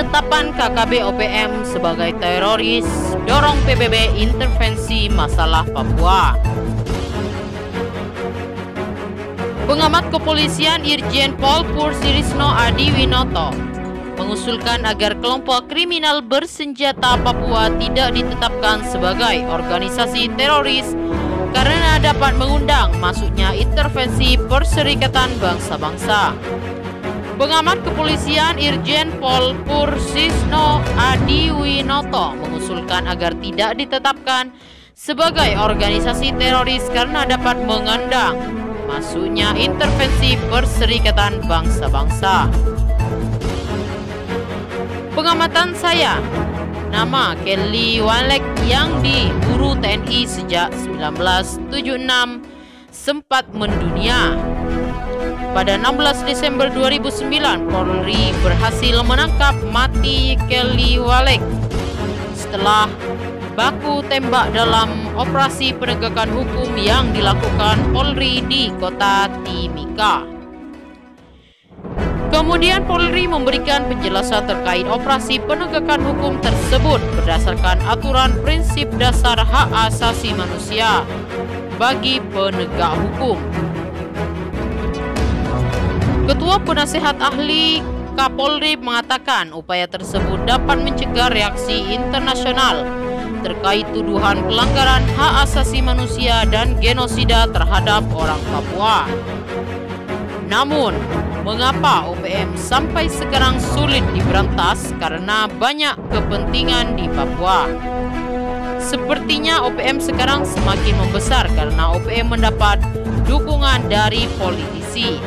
Penetapan KKB OPM sebagai teroris dorong PBB intervensi masalah Papua. Pengamat kepolisian Irjen Pol Pursirisno Adiwinoto mengusulkan agar kelompok kriminal bersenjata Papua tidak ditetapkan sebagai organisasi teroris karena dapat mengundang masuknya intervensi Perserikatan Bangsa-Bangsa. Pengamat kepolisian Irjen Pol Pursirisno Adiwinoto mengusulkan agar tidak ditetapkan sebagai organisasi teroris karena dapat mengundang masuknya intervensi Perserikatan Bangsa-Bangsa. Pengamatan saya, nama Kelly Walek yang diburu TNI sejak 1976 sempat mendunia. Pada 16 Desember 2009, Polri berhasil menangkap mati Kelly Walek setelah baku tembak dalam operasi penegakan hukum yang dilakukan Polri di kota Timika. Kemudian Polri memberikan penjelasan terkait operasi penegakan hukum tersebut berdasarkan aturan prinsip dasar hak asasi manusia bagi penegak hukum. Ketua Penasehat Ahli Kapolri mengatakan upaya tersebut dapat mencegah reaksi internasional terkait tuduhan pelanggaran hak asasi manusia dan genosida terhadap orang Papua. Namun, mengapa OPM sampai sekarang sulit diberantas karena banyak kepentingan di Papua? Sepertinya OPM sekarang semakin membesar karena OPM mendapat dukungan dari politisi,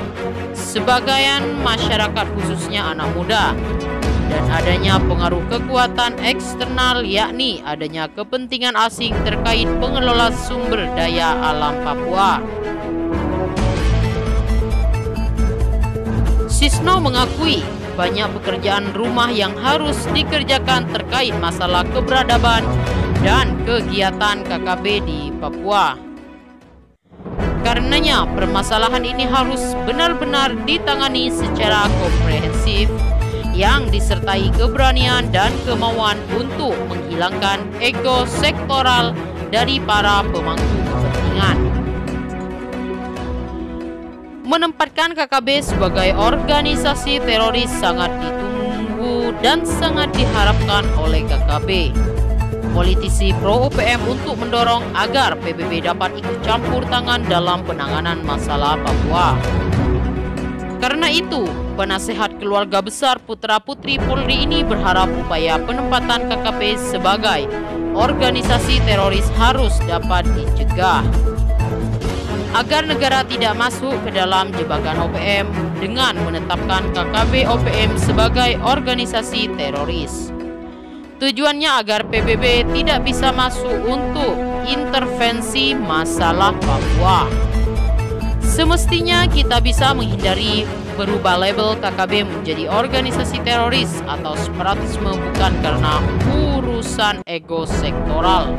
sebagian masyarakat khususnya anak muda, dan adanya pengaruh kekuatan eksternal yakni adanya kepentingan asing terkait pengelola sumber daya alam Papua. Sisno mengakui banyak pekerjaan rumah yang harus dikerjakan terkait masalah keberadaban dan kegiatan KKB di Papua. Karenanya, permasalahan ini harus benar-benar ditangani secara komprehensif yang disertai keberanian dan kemauan untuk menghilangkan ego sektoral dari para pemangku kepentingan. Menempatkan KKB sebagai organisasi teroris sangat ditunggu dan sangat diharapkan oleh KKB. Politisi pro OPM untuk mendorong agar PBB dapat ikut campur tangan dalam penanganan masalah Papua. Karena itu, penasehat keluarga besar putra-putri Polri ini berharap upaya penempatan KKB sebagai organisasi teroris harus dapat dicegah agar negara tidak masuk ke dalam jebakan OPM dengan menetapkan KKB OPM sebagai organisasi teroris. Tujuannya agar PBB tidak bisa masuk untuk intervensi masalah Papua. Semestinya kita bisa menghindari berubah label KKB menjadi organisasi teroris atau separatisme bukan karena urusan ego sektoral,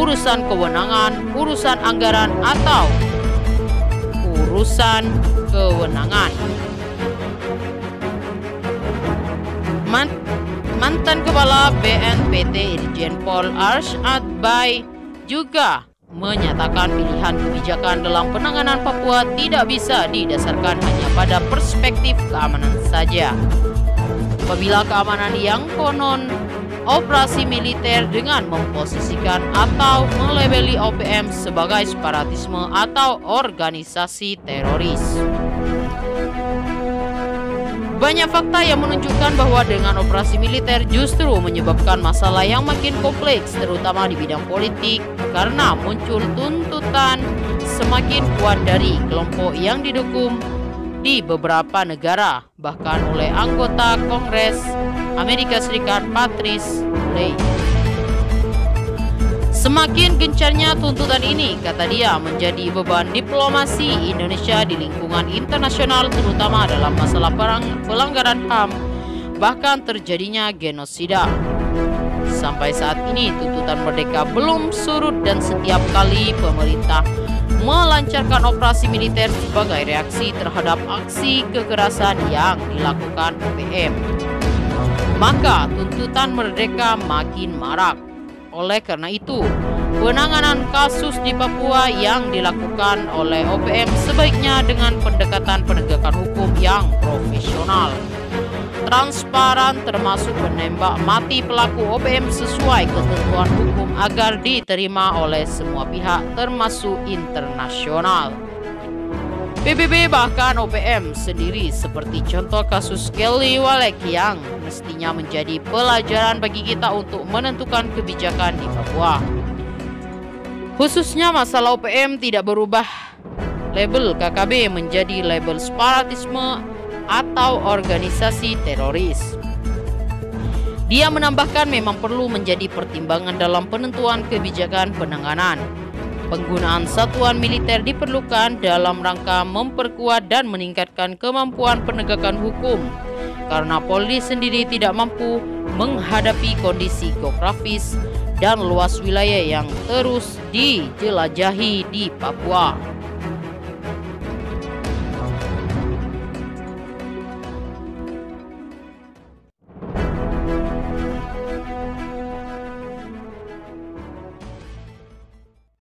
urusan kewenangan, urusan anggaran, atau urusan kewenangan. Mantan Kepala BNPT Irjen Pol Arsyad Bay juga menyatakan pilihan kebijakan dalam penanganan Papua tidak bisa didasarkan hanya pada perspektif keamanan saja. Apabila keamanan yang konon operasi militer dengan memposisikan atau melabeli OPM sebagai separatisme atau organisasi teroris. Banyak fakta yang menunjukkan bahwa dengan operasi militer justru menyebabkan masalah yang makin kompleks, terutama di bidang politik, karena muncul tuntutan semakin kuat dari kelompok yang didukung di beberapa negara, bahkan oleh anggota Kongres Amerika Serikat Patrice Leahy. Semakin gencarnya tuntutan ini, kata dia, menjadi beban diplomasi Indonesia di lingkungan internasional, terutama dalam masalah pelanggaran HAM, bahkan terjadinya genosida. Sampai saat ini, tuntutan merdeka belum surut dan setiap kali pemerintah melancarkan operasi militer sebagai reaksi terhadap aksi kekerasan yang dilakukan OPM. maka tuntutan merdeka makin marak. Oleh karena itu, penanganan kasus di Papua yang dilakukan oleh OPM sebaiknya dengan pendekatan penegakan hukum yang profesional, transparan, termasuk menembak mati pelaku OPM sesuai ketentuan hukum agar diterima oleh semua pihak termasuk internasional. PBB bahkan OPM sendiri seperti contoh kasus Kelly Walek yang mestinya menjadi pelajaran bagi kita untuk menentukan kebijakan di Papua. Khususnya masalah OPM tidak berubah label KKB menjadi label separatisme atau organisasi teroris. Dia menambahkan memang perlu menjadi pertimbangan dalam penentuan kebijakan penanganan. Penggunaan satuan militer diperlukan dalam rangka memperkuat dan meningkatkan kemampuan penegakan hukum karena Polri sendiri tidak mampu menghadapi kondisi geografis dan luas wilayah yang terus dijelajahi di Papua.